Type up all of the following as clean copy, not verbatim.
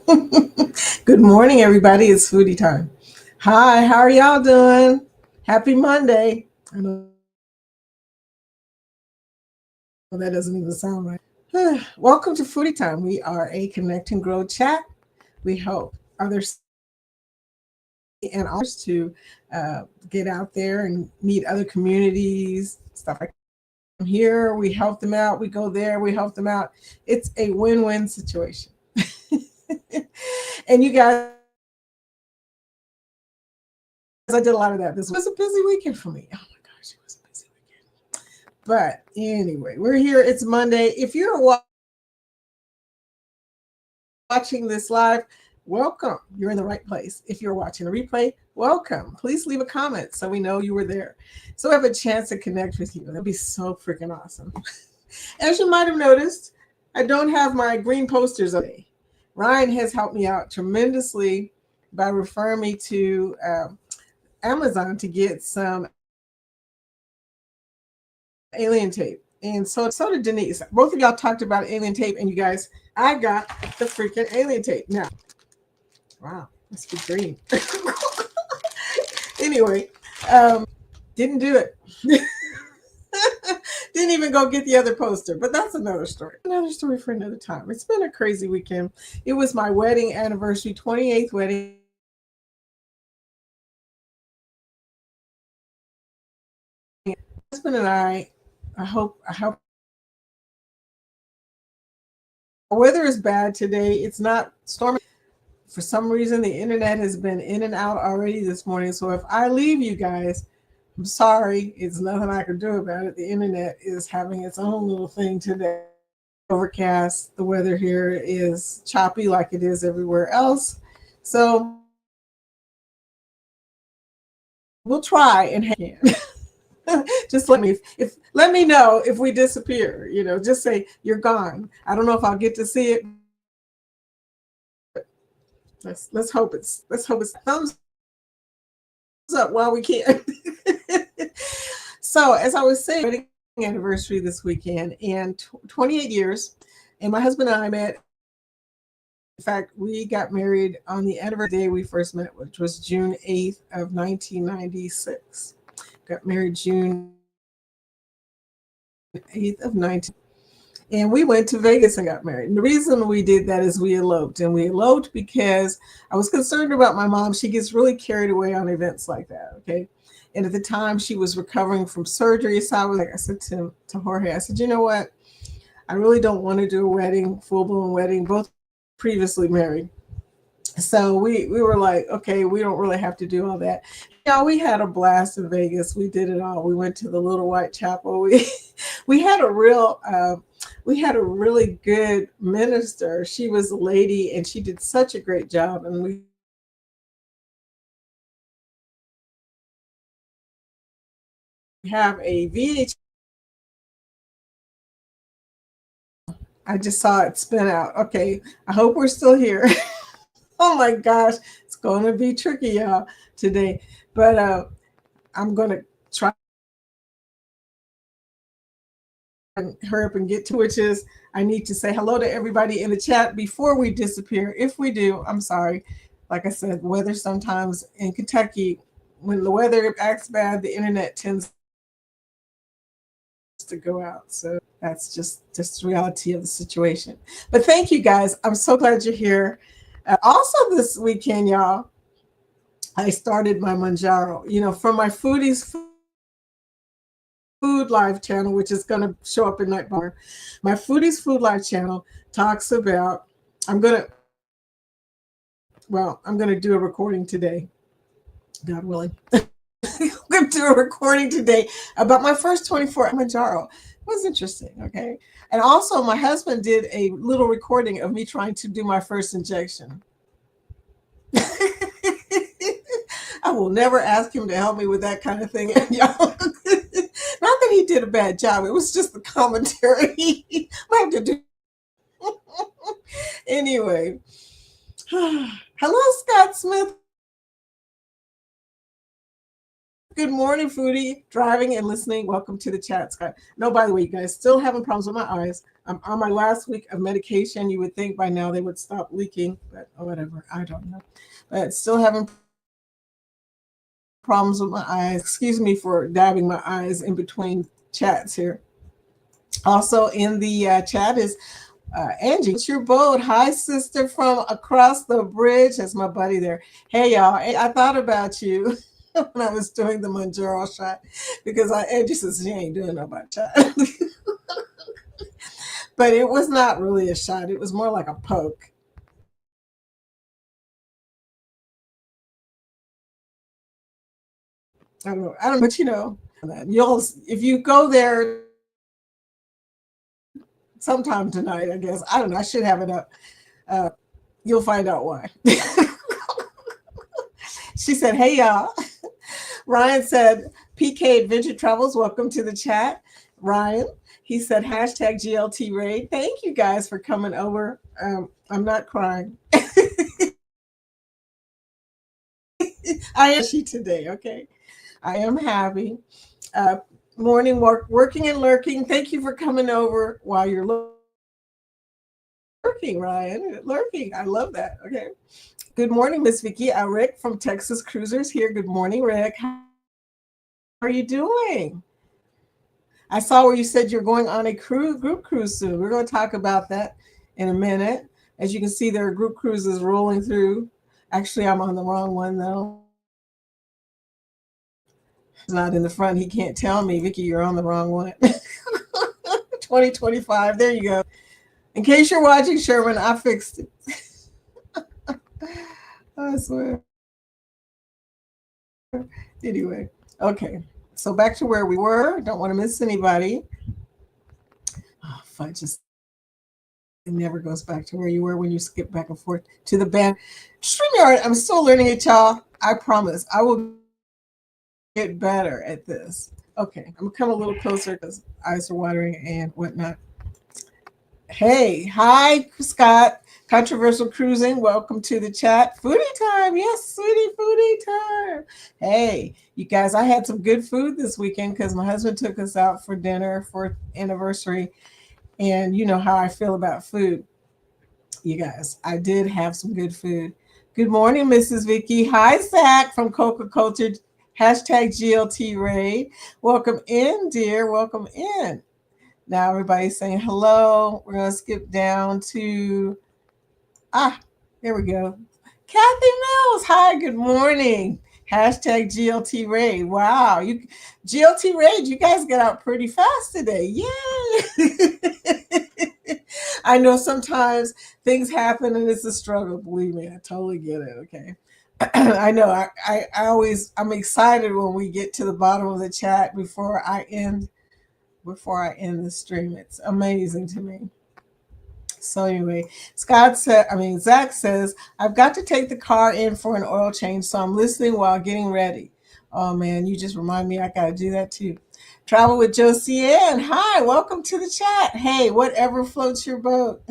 Good morning, everybody. It's foodie time. Hi, how are y'all doing? Happy Monday. I know that doesn't even sound right. Welcome to Foodie Time. We are a connect and grow chat. We help others and others to get out there and meet other communities, stuff like that. Here, we help them out. We go there, we help them out. It's a win-win situation. And you guys, I did a lot of that. This was a busy weekend for me. Oh my gosh, it was a busy weekend. But anyway, we're here. It's Monday. If you're watching this live, welcome. You're in the right place. If you're watching a replay, welcome. Please leave a comment so we know you were there. So we have a chance to connect with you. That'd be so freaking awesome. As you might have noticed, I don't have my green posters today. Ryan has helped me out tremendously by referring me to Amazon to get some alien tape. And so did Denise. Both of y'all talked about alien tape, and you guys, I got the freaking alien tape. Now, wow, must be green. Anyway, didn't do it. Didn't even go get the other poster, but that's another story. Another story for another time. It's been a crazy weekend. It was my wedding anniversary, 28th wedding. My husband and I hope the weather is bad today. It's not stormy. For some reason, the internet has been in and out already this morning. So if I leave you guys, I'm sorry. It's nothing I can do about it. The internet is having its own little thing today. Overcast. The weather here is choppy like it is everywhere else. So we'll try and hang. Just let me know if we disappear. Just say you're gone. I don't know if I'll get to see it. Let's hope it's thumbs up while we can. So as I was saying, wedding anniversary this weekend, and 28 years, and my husband and I met. In fact, we got married on the anniversary day we first met, which was June 8th of 1996. Got married June 8th of 19. And we went to Vegas and got married. And the reason we did that is we eloped. And we eloped because I was concerned about my mom. She gets really carried away on events like that. Okay. And at the time she was recovering from surgery. So I said to Jorge, I said, you know what? I really don't want to do a wedding, full blown wedding, both previously married. So we were like, okay, we don't really have to do all that. Yeah, we had a blast in Vegas. We did it all. We went to the Little White Chapel. We had a real we had a really good minister. She was a lady and she did such a great job. And we have a VH. I just saw it spin out. Okay, I hope we're still here. Oh my gosh, it's going to be tricky, y'all, today. But I'm going to try and hurry up and get to, which is I need to say hello to everybody in the chat before we disappear. If we do, I'm sorry. Like I said, weather sometimes in Kentucky, when the weather acts bad, the internet tends to go out. So that's just the reality of the situation. But thank you guys. I'm so glad you're here. Also this weekend, y'all, I started my Manjaro. From my Food Live channel, which is going to show up in Night Bar. My Foodies Food Live channel talks about. I'm gonna I'm gonna do a recording today, God willing. I'm gonna do a recording today about my first 24 Manjaro. It was interesting, okay. And also, my husband did a little recording of me trying to do my first injection. I will never ask him to help me with that kind of thing, y'all. Not that he did a bad job. It was just the commentary. I have to do. Anyway, hello, Scott Smith. Good morning, foodie. Driving and listening. Welcome to the chat, Scott. No, by the way, you guys still having problems with my eyes. I'm on my last week of medication. You would think by now they would stop leaking, but whatever. I don't know. But still having problems with my eyes. Excuse me for dabbing my eyes in between chats here. Also in the chat is Angie. What's your boat? Hi, sister from across the bridge. That's my buddy there. Hey, y'all. I thought about you when I was doing the Manjaro shot because Angie says she ain't doing no about shot. But it was not really a shot. It was more like a poke. I don't know, but you'll if you go there sometime tonight, I guess. I don't know. I should have it up. You'll find out why. She said, "Hey y'all." Ryan said, "PK Adventure Travels, welcome to the chat." Ryan, he said, hashtag GLT Raid. Thank you guys for coming over. I'm not crying. I am she today, okay? I am happy. Uh, morning work, working and lurking. Thank you for coming over while you're lurking, Ryan. Lurking. I love that. Okay. Good morning, Miss Vicky. Rick from Texas Cruisers here. Good morning, Rick. How are you doing? I saw where you said you're going on a group cruise soon. We're going to talk about that in a minute. As you can see, there are group cruises rolling through. Actually, I'm on the wrong one, though. He's not in the front. He can't tell me, Vicky, you're on the wrong one. 2025. There you go. In case you're watching, Sherman, I fixed it. I swear. Anyway, okay. So back to where we were. Don't want to miss anybody. Oh, fudge. It never goes back to where you were when you skip back and forth to the band. StreamYard, I'm still learning it, y'all. I promise. I will get better at this. Okay. I'm going to come a little closer because eyes are watering and whatnot. Hey, hi, Scott. Controversial Cruising. Welcome to the chat. Foodie time. Yes, sweetie, foodie time. Hey, you guys, I had some good food this weekend because my husband took us out for dinner for anniversary. And you know how I feel about food. You guys, I did have some good food. Good morning, Mrs. Vicky. Hi, Zach from Coca Culture. Hashtag GLT Raid. Welcome in, dear. Welcome in. Now everybody's saying hello. We're going to skip down to, there we go. Kathy Mills. Hi, good morning. Hashtag GLT Raid. Wow. GLT Raid, you guys get out pretty fast today. Yay. I know sometimes things happen and it's a struggle. Believe me, I totally get it. Okay. I know. I'm excited when we get to the bottom of the chat before I end the stream. It's amazing to me. So anyway, Zach says, I've got to take the car in for an oil change, so I'm listening while getting ready. Oh man, you just remind me I got to do that too. Travel with Josie Ann. Hi, welcome to the chat. Hey, whatever floats your boat.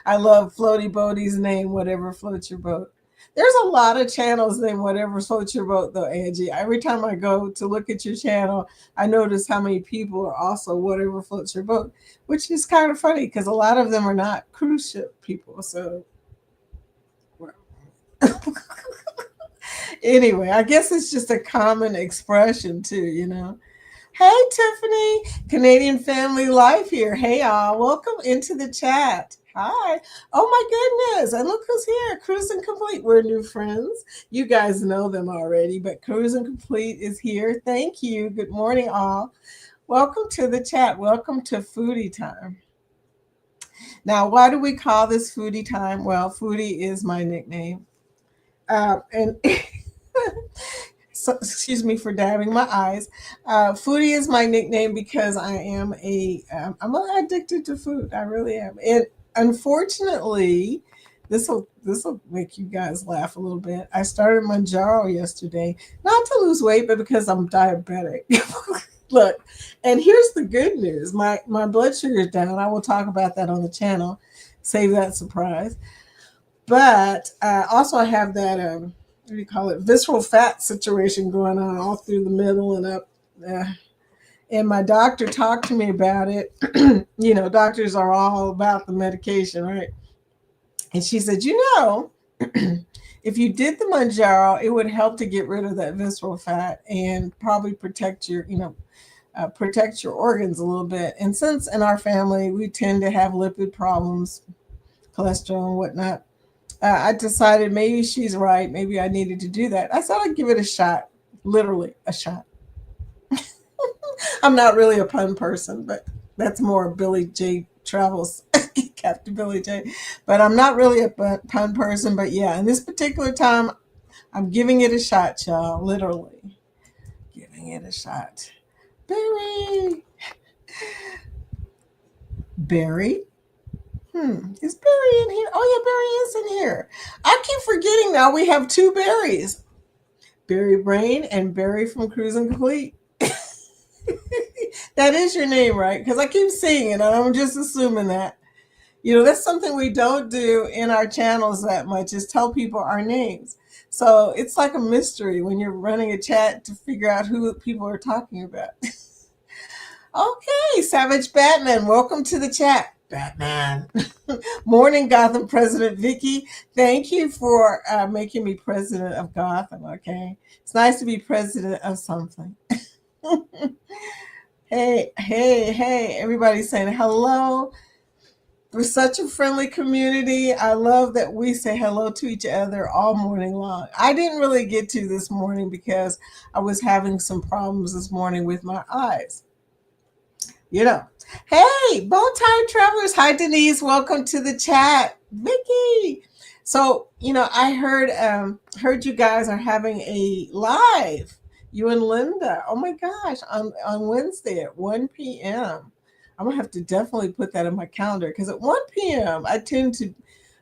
I love Floaty Boaty's name, whatever floats your boat. There's a lot of channels named Whatever Floats Your Boat, though, Angie. Every time I go to look at your channel, I notice how many people are also Whatever Floats Your Boat, which is kind of funny because a lot of them are not cruise ship people. So, well. Anyway, I guess it's just a common expression, too. Hey, Tiffany, Canadian Family Life here. Hey, y'all. Welcome into the chat. Hi. Oh, my goodness. And look who's here. Cruising Complete. We're new friends. You guys know them already, but Cruising Complete is here. Thank you. Good morning, all. Welcome to the chat. Welcome to Foodie Time. Now, why do we call this Foodie Time? Well, Foodie is my nickname. And so, excuse me for dabbing my eyes. Foodie is my nickname because I'm addicted to food. I really am. And unfortunately, this will make you guys laugh a little bit. I started Manjaro yesterday, not to lose weight, but because I'm diabetic. Look, and here's the good news. My blood sugar is down. I will talk about that on the channel. Save that surprise. But also I have that do you call it, visceral fat situation going on all through the middle and up. Uh, and my doctor talked to me about it. Doctors are all about the medication, right? And she said, if you did the Manjaro, it would help to get rid of that visceral fat and probably protect your organs a little bit. And since in our family we tend to have lipid problems, cholesterol and whatnot, I decided maybe she's right. Maybe I needed to do that. I said I'd give it a shot, literally a shot. I'm not really a pun person, but that's more Billy J Travels, Captain Billy J. But I'm not really a pun person. But yeah, in this particular time, I'm giving it a shot, y'all. Literally giving it a shot. Barry. Barry? Is Barry in here? Oh, yeah, Barry is in here. I keep forgetting now we have two Barrys. Barry Brain and Barry from Cruising Complete. That is your name, right? Because I keep seeing it, and I'm just assuming that. That's something we don't do in our channels that much, is tell people our names. So it's like a mystery when you're running a chat to figure out who people are talking about. Okay, Savage Batman, welcome to the chat. Batman. Morning, Gotham President Vicky. Thank you for making me president of Gotham, okay? It's nice to be president of something. Hey, everybody's saying hello. We're such a friendly community. I love that we say hello to each other all morning long. I didn't really get to this morning because I was having some problems this morning with my eyes. Hey, Bowtie Travelers. Hi, Denise. Welcome to the chat. Vicky. So, I heard you guys are having a live, you and Linda. Oh my gosh, on Wednesday at 1 p.m. I'm gonna have to definitely put that in my calendar because at 1 p.m. I tend to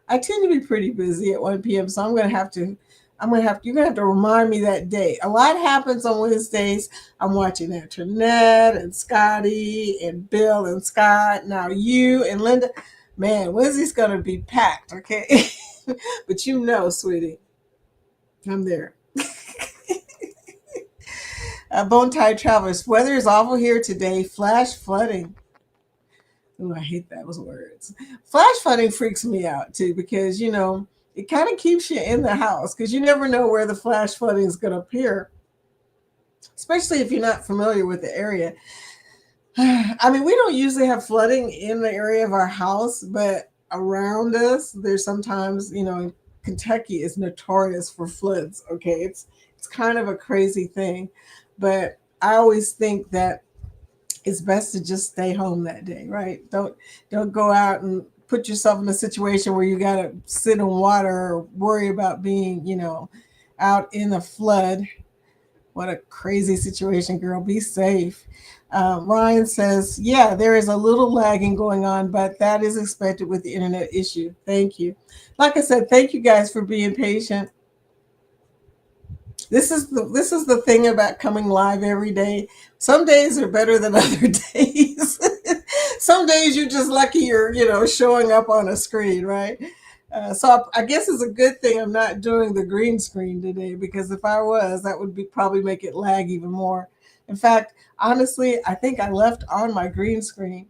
be pretty busy at 1 p.m. So you're gonna have to remind me that day. A lot happens on Wednesdays. I'm watching Antoinette and Scotty and Bill and Scott. Now you and Linda. Man, Wednesday's gonna be packed, okay? But sweetie, I'm there. Bone Tide Travelers. Weather is awful here today. Flash flooding. Ooh, I hate those words. Flash flooding freaks me out too because it kind of keeps you in the house because you never know where the flash flooding is going to appear, especially if you're not familiar with the area. I mean, we don't usually have flooding in the area of our house, but around us, there's sometimes, Kentucky is notorious for floods. Okay, it's kind of a crazy thing, but I always think that it's best to just stay home that day, right? Don't go out and put yourself in a situation where you got to sit in water or worry about being, out in a flood. What a crazy situation, girl. Be safe. Ryan says, yeah, there is a little lagging going on, but that is expected with the internet issue. Thank you. Like I said, thank you guys for being patient. This is the thing about coming live every day. Some days are better than other days. Some days you're just lucky you're showing up on a screen, right? So I guess it's a good thing I'm not doing the green screen today because if I was, that would probably make it lag even more. In fact, honestly, I think I left on my green screen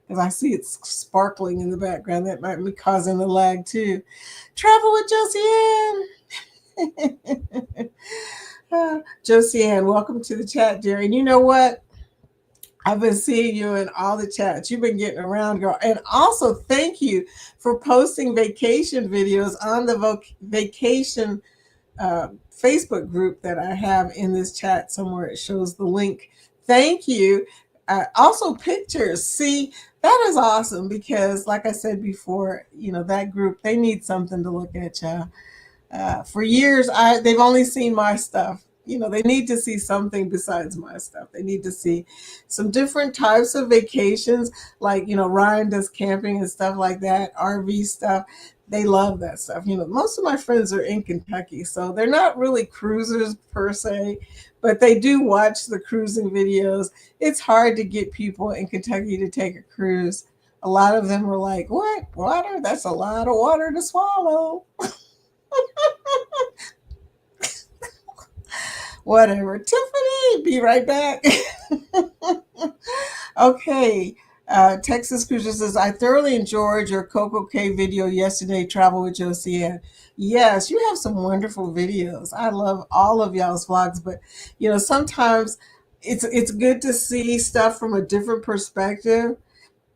because I see it sparkling in the background. That might be causing the lag too. Travel with Josie Ann. Josie Ann, welcome to the chat, dear. And you know what? I've been seeing you in all the chats. You've been getting around, girl. And also, thank you for posting vacation videos on the vacation Facebook group that I have in this chat somewhere. It shows the link. Thank you. Also, pictures. See, that is awesome because, like I said before, that group, they need something to look at, y'all. For years, they've only seen my stuff. They need to see something besides my stuff. They need to see some different types of vacations, like, Ryan does camping and stuff like that, RV stuff. They love that stuff. Most of my friends are in Kentucky, so they're not really cruisers per se, but they do watch the cruising videos. It's hard to get people in Kentucky to take a cruise. A lot of them are like, what? Water? That's a lot of water to swallow. Whatever. Tiffany, be right back. Okay. Texas Cruiser says, I thoroughly enjoyed your Coco K video yesterday, Travel with Josiane. Yes, you have some wonderful videos. I love all of y'all's vlogs, but sometimes it's good to see stuff from a different perspective.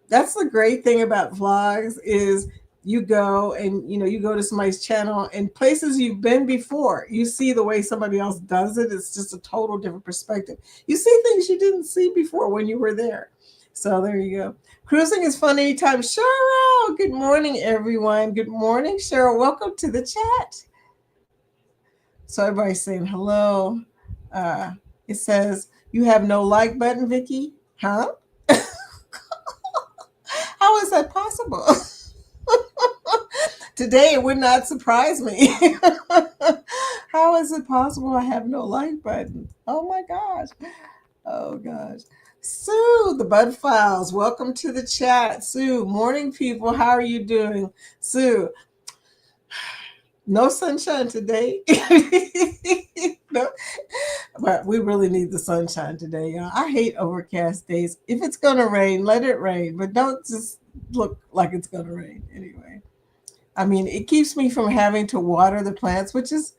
That's the great thing about vlogs is you go and you go to somebody's channel and places you've been before. You see the way somebody else does it. It's just a total different perspective. You see things you didn't see before when you were there. So there you go. Cruising is fun anytime. Cheryl, good morning, everyone. Good morning, Cheryl. Welcome to the chat. So everybody's saying hello. It says you have no like button, Vicky. Huh? How is that possible? Today it would not surprise me. How is it possible I have no like button? Oh my gosh. Oh gosh. Sue, the Bud Files, welcome to the chat. Sue, morning people, how are you doing? Sue, no sunshine today. No, but we really need the sunshine today, y'all. I hate overcast days. If it's gonna rain, let it rain, but don't just look like it's gonna rain anyway. I mean, it keeps me from having to water the plants, which is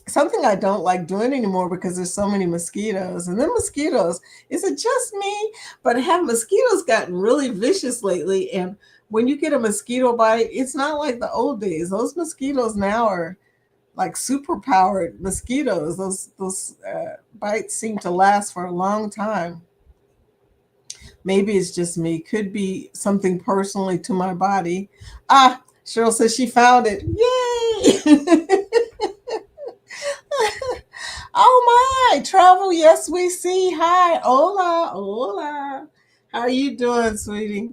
something I don't like doing anymore because there's so many mosquitoes. And then mosquitoes, is it just me? But have mosquitoes gotten really vicious lately? And when you get a mosquito bite, it's not like the old days. Those mosquitoes now are like super powered mosquitoes. Those bites seem to last for a long time. Maybe it's just me. Could be something personally to my body. Ah, Cheryl says she found it. Yay! Oh my, travel, yes, we see. Hi, hola, hola. How are you doing, sweetie?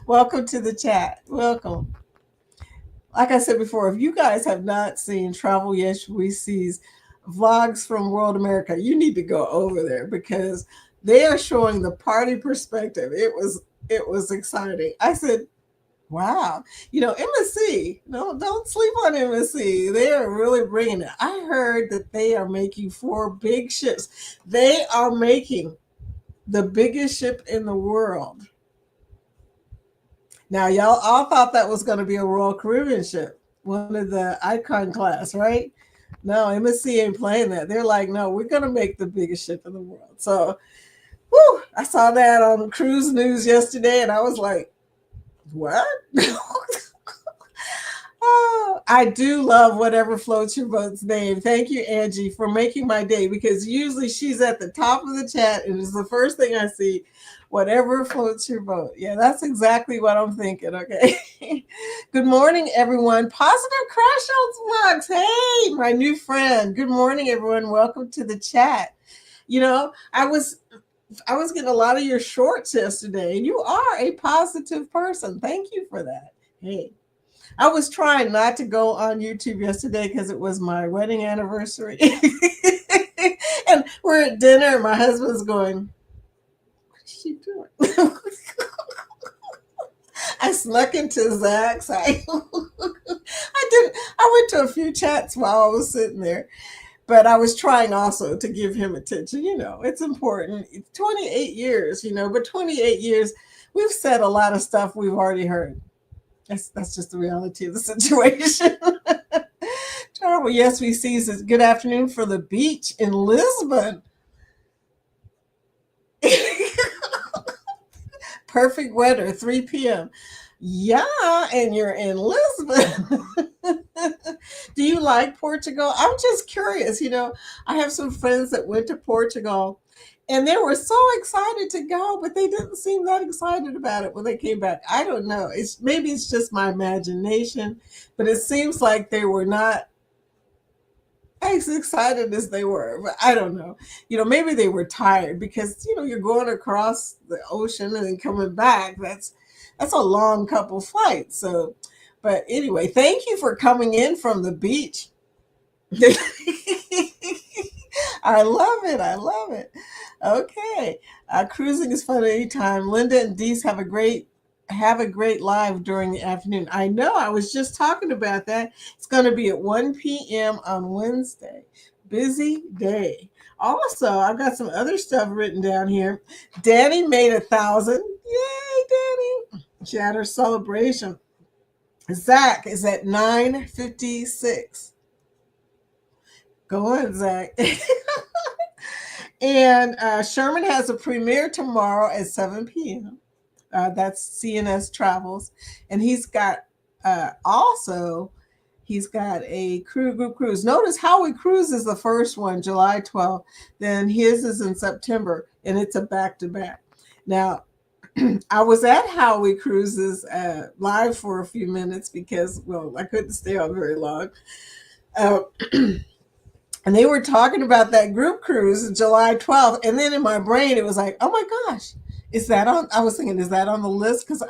Welcome to the chat. Welcome. Like I said before, if you guys have not seen Travel Yes We See's vlogs from World America, you need to go over there because they are showing the party perspective. It was exciting. I said, wow. MSC, no, don't sleep on MSC. They are really bringing it. I heard that they are making 4 big ships. They are making the biggest ship in the world. Now, y'all all thought that was going to be a Royal Caribbean ship, one of the Icon class, right? No, MSC ain't playing that. They're like, no, we're going to make the biggest ship in the world. So, whew, I saw that on Cruise News yesterday, and I was like, what? Oh, I do love whatever floats your boat's name. Thank you, Angie, for making my day because usually she's at the top of the chat and it's the first thing I see. Whatever floats your boat. Yeah, that's exactly what I'm thinking. Okay. Good morning, everyone. Positive Crash Outs Vlogs. Hey, my new friend. Good morning, everyone. Welcome to the chat. I was getting a lot of your shorts yesterday, and you are a positive person. Thank you for that. Hey. I was trying not to go on YouTube yesterday because it was my wedding anniversary. And we're at dinner, and my husband's going, what is she doing? I snuck into Zach's. I went to a few chats while I was sitting there. But I was trying also to give him attention. It's important. It's 28 years, but 28 years, we've said a lot of stuff we've already heard. That's just the reality of the situation. Terrible. Yes, we see says good afternoon for the beach in Lisbon. Perfect weather, 3 p.m. Yeah, and you're in Lisbon. Do you like Portugal? I'm just curious. I have some friends that went to Portugal and they were so excited to go, but they didn't seem that excited about it when they came back. I don't know. Maybe it's just my imagination, but it seems like they were not as excited as they were. But I don't know. Maybe they were tired because you're going across the ocean and then coming back. That's a long couple flights. So, but anyway, thank you for coming in from the beach. I love it. I love it. Okay. Cruising is fun anytime. Linda and Dees have have a great live during the afternoon. I know, I was just talking about that. It's going to be at 1 p.m. on Wednesday. Busy day. Also, I've got some other stuff written down here. Danny made 1,000. Yay, Danny. Chatter celebration. Zach is at 9:56. Go on, Zach. And Sherman has a premiere tomorrow at 7 p.m. That's CNS Travels. And he's got a group cruise. Notice Howie Cruise is the first one, July 12th. Then his is in September, and it's a back-to-back. Now, I was at Howie Cruises live for a few minutes because, well, I couldn't stay on very long. Uh, and they were talking about that group cruise July 12th. And then in my brain, it was like, oh my gosh, is that on? I was thinking, is that on the list? Because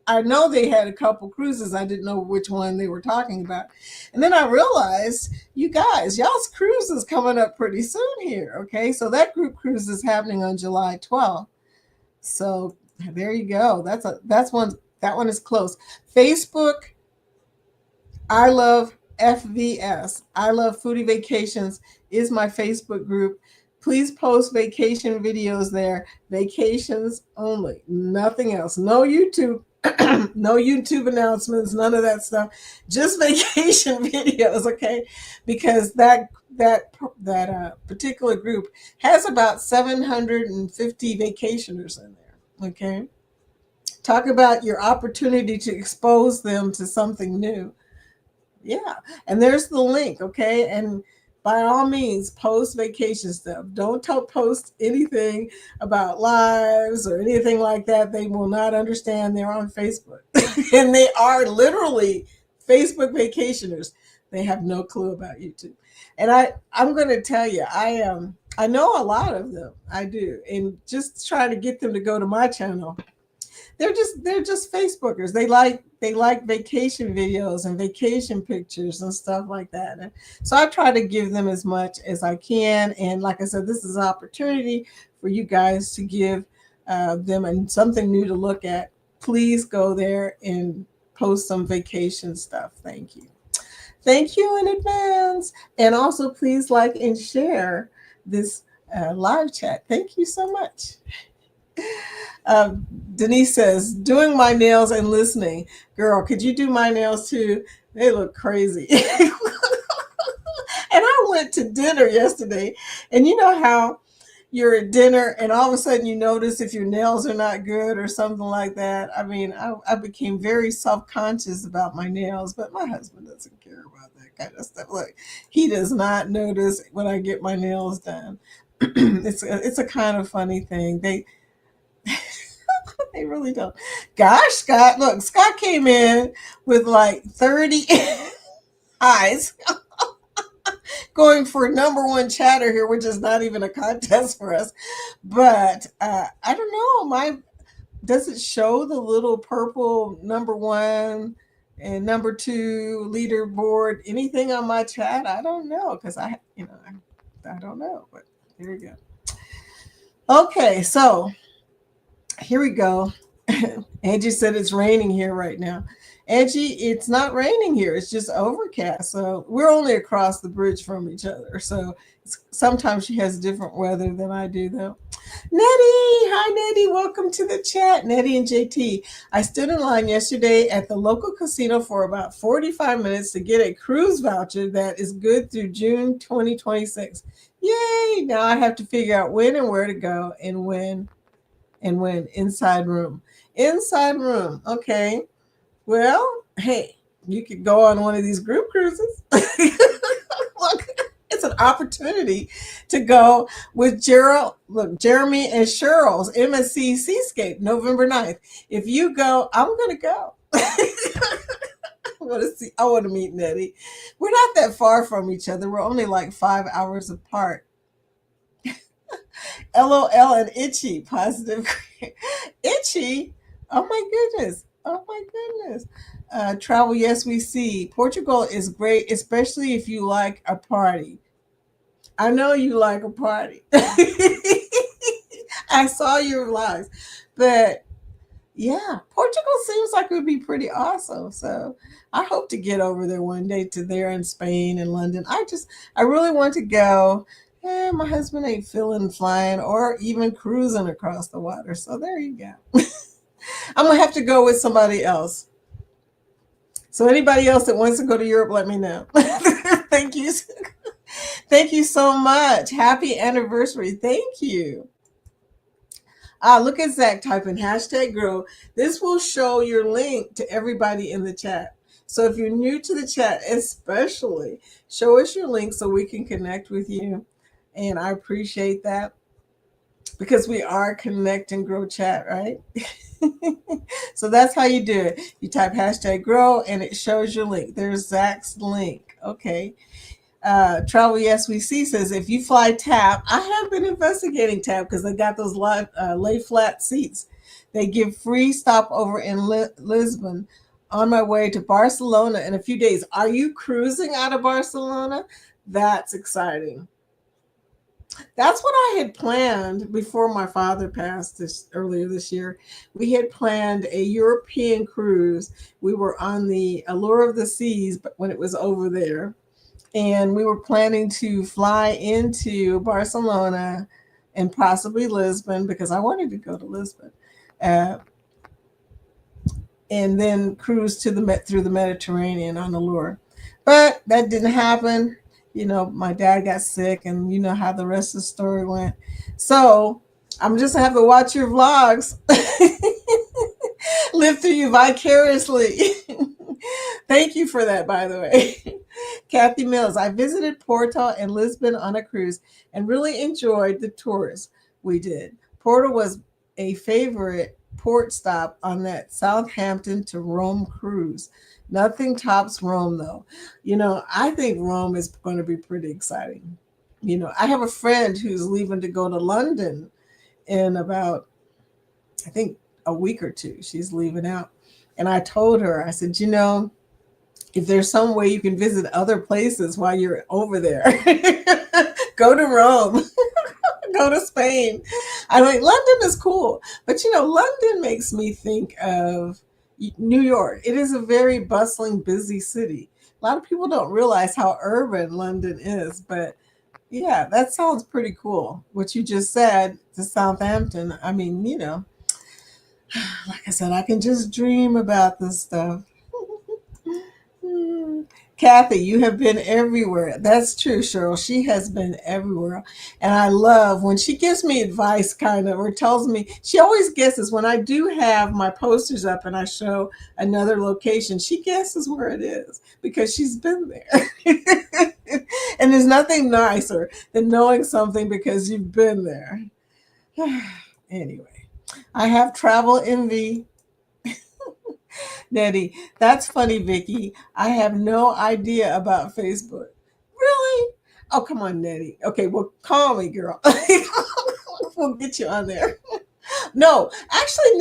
I know they had a couple cruises. I didn't know which one they were talking about. And then I realized, you guys, y'all's cruise is coming up pretty soon here. Okay. So that group cruise is happening on July 12th. So there you go. That one is close. Facebook, I love FVS. I love Foodie Vacations is my Facebook group. Please post vacation videos there. Vacations only. Nothing else. No YouTube. No YouTube announcements. None of that stuff. Just vacation videos, okay? Because that particular group has about 750 vacationers in there. Okay. Talk about your opportunity to expose them to something new. Yeah. And there's the link. Okay. And by all means, post vacation stuff. Don't post anything about lives or anything like that. They will not understand. They're on Facebook. And they are literally Facebook vacationers. They have no clue about YouTube. And I'm going to tell you, I know a lot of them. I do. And just try to get them to go to my channel. They're just Facebookers. They like vacation videos and vacation pictures and stuff like that. And so I try to give them as much as I can. And like I said, this is an opportunity for you guys to give them something new to look at. Please go there and post some vacation stuff. Thank you. Thank you in advance. And also, please like and share this live chat. Thank you so much. Denise says, doing my nails and listening. Girl, could you do my nails too? They look crazy. And I went to dinner yesterday, and you know how you're at dinner and all of a sudden you notice if your nails are not good or something like that. I mean, I became very self-conscious about my nails, but my husband doesn't care about that kind of stuff. Like, he does not notice when I get my nails done. It's a kind of funny thing. They really don't. Gosh, Scott, look, Scott came in with like 30 eyes going for number one chatter here, which is not even a contest for us. But I don't know. Does it show the little purple number one and number two leaderboard? Anything on my chat? I don't know because I don't know. But here we go. Okay, so here we go. Angie said it's raining here right now. Angie, it's not raining here. It's just overcast. So we're only across the bridge from each other. So sometimes she has different weather than I do, though. Nettie, hi Nettie, welcome to the chat. Nettie and JT. I stood in line yesterday at the local casino for about 45 minutes to get a cruise voucher that is good through June 2026. Yay! Now I have to figure out when and where to go and when. Inside room. Inside room. Okay. Well, hey, you could go on one of these group cruises. Look, it's an opportunity to go with Jeremy and Cheryl's MSC Seascape, November 9th. If you go, I'm going to go. I want to meet Nettie. We're not that far from each other. We're only like 5 hours apart. LOL and Itchy, positive. Itchy? Oh my goodness. Oh my goodness. Travel, yes, we see. Portugal is great, especially if you like a party. I know you like a party. I saw your lives. But Yeah, Portugal seems like it would be pretty awesome. So I hope to get over there one day to there in Spain and London. I really want to go. My husband ain't feeling flying or even cruising across the water. So there you go. I'm gonna have to go with somebody else. So anybody else that wants to go to Europe, let me know. Thank you. Thank you so much. Happy anniversary. Thank you. Look at Zach typing hashtag grow. This will show your link to everybody in the chat. So if you're new to the chat, especially show us your link so we can connect with you. And I appreciate that because we are connect and grow chat, right? So that's how you do it. You type hashtag grow and it shows your link. There's Zach's link. Okay. Travel Yes We See says if you fly TAP, I have been investigating TAP because they got those lay flat seats. They give free stopover in Lisbon on my way to Barcelona in a few days. Are you cruising out of Barcelona? That's exciting. That's what I had planned before my father passed earlier this year. We had planned a European cruise. We were on the Allure of the Seas, but when it was over there, and we were planning to fly into Barcelona and possibly Lisbon because I wanted to go to Lisbon, uh, and then cruise to the through the Mediterranean on the Allure. But that didn't happen. You know, my dad got sick, and you know how the rest of the story went. So I'm just gonna have to watch your vlogs, live through you vicariously. Thank you for that, by the way. Kathy Mills, I visited Porto and Lisbon on a cruise and really enjoyed the tours we did. Porto was a favorite port stop on that Southampton to Rome cruise. Nothing tops Rome, though. You know, I think Rome is going to be pretty exciting. You know, I have a friend who's leaving to go to London in about, I think, a week or two. She's leaving out. And I told her, I said, you know, if there's some way you can visit other places while you're over there, go to Rome, go to Spain. I mean, London is cool, but you know, London makes me think of New York. It is a very bustling, busy city. A lot of people don't realize how urban London is, but yeah, that sounds pretty cool. What you just said to Southampton, I mean, you know, like I said, I can just dream about this stuff. Hmm. Kathy, you have been everywhere. That's true, Cheryl. She has been everywhere. And I love when she gives me advice, kind of, or tells me, she always guesses when I do have my posters up and I show another location, she guesses where it is because she's been there. And there's nothing nicer than knowing something because you've been there. Anyway, I have travel envy. Nettie, that's funny, Vicky. I have no idea about Facebook. Really? Oh, come on, Nettie. Okay, well, call me, girl. We'll get you on there. No, actually,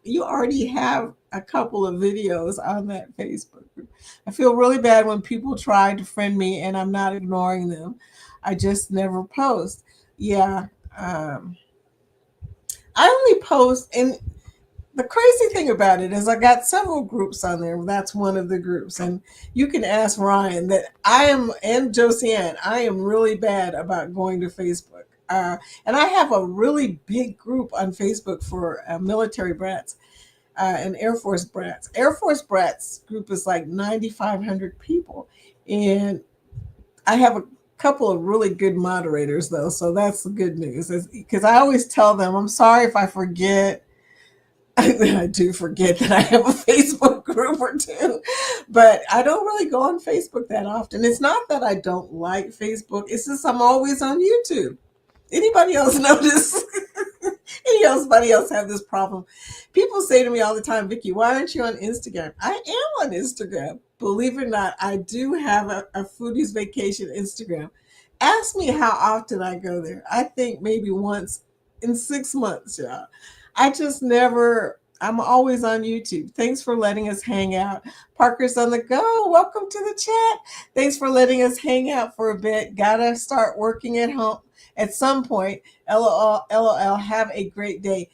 you already have a couple of videos on that Facebook group. I feel really bad when people try to friend me and I'm not ignoring them. I just never post. Yeah. Um, I only post, and the crazy thing about it is I got several groups on there. That's one of the groups. And you can ask Ryan that I am, and Josiane, I am really bad about going to Facebook. And I have a really big group on Facebook for military brats and Air Force brats. Air Force brats group is like 9,500 people. And I have a couple of really good moderators, though. So that's the good news. Because I always tell them, I'm sorry if I forget. I do forget that I have a Facebook group or two, but I don't really go on Facebook that often. It's not that I don't like Facebook, it's just I'm always on YouTube. Anybody else notice? Anybody else have this problem? People say to me all the time, Vicky, why aren't you on Instagram? I am on Instagram. Believe it or not, I do have a Foodie's Vacation Instagram. Ask me how often I go there. I think maybe once in 6 months, y'all. I just never, I'm always on YouTube. Thanks for letting us hang out. Parker's on the go. Welcome to the chat. Thanks for letting us hang out for a bit. Gotta start working at home at some point. LOL, LOL. Have a great day.